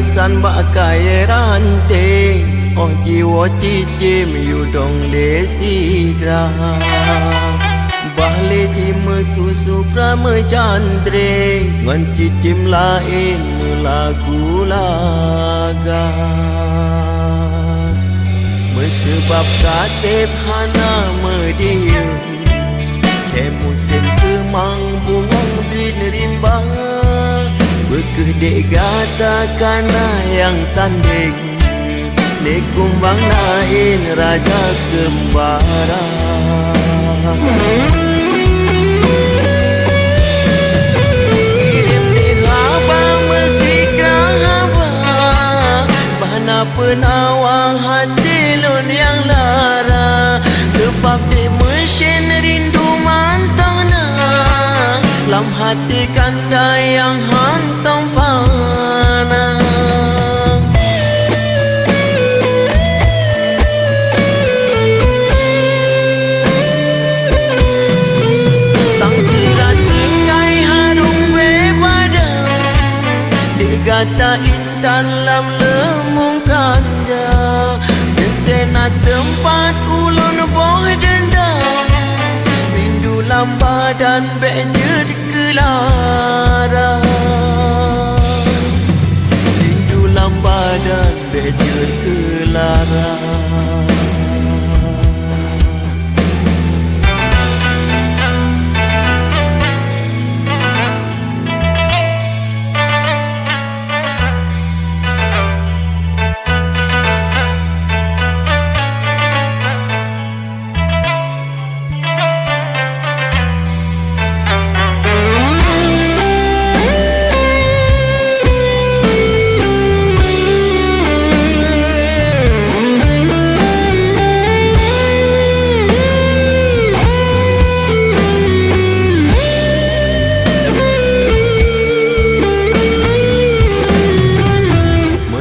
san bakai ranting oh jiwa cicim yu dong desi gra Bahle jim susu prama jandre ngan cicim lain lagu laga Sebab katip hana medium Ke musim kemang bungong din rimbang Berkedek gata kana yang sanding Lekumbang lain raja kembara Kirim di labang mesikra haba Bahana penawang hati lun yang lara Sebab di mesin rindu mantana Lam hati kanda yang hantam fana Sang kira tinggai harum bebadang Digata intan lam lemung kanda Tena tempat ulun boh dendam Rindu lambadan bejed kelara Rindu lambadan bejed kelara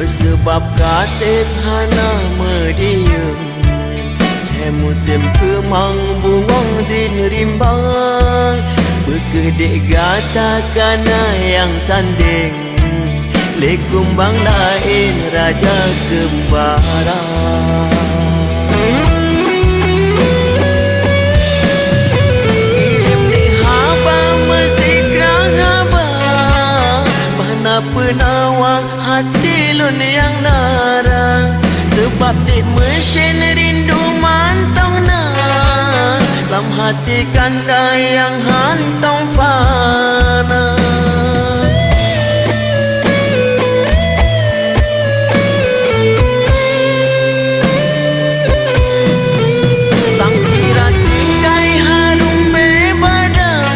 Sebab katip hana medium Ke musim kemang bungong din rimbang Berkedek gata kana yang sanding Lekumbang lain raja kembara Kirim di haba mesikra haba Bahana penawang hati lun yang narang Sebab di mesin rindu mantau na Lam hati kanda yang hantam fana Sang kira tinggai harum bebadang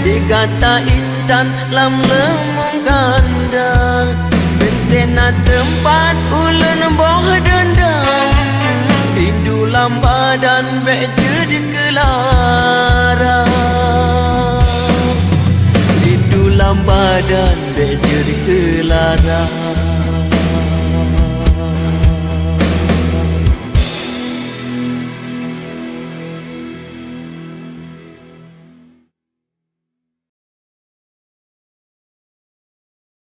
Digata intan lam lemung kanda Tena tempat ulun boh dendam Rindu lambadan bejed kelara Rindu lambadan bejed kelara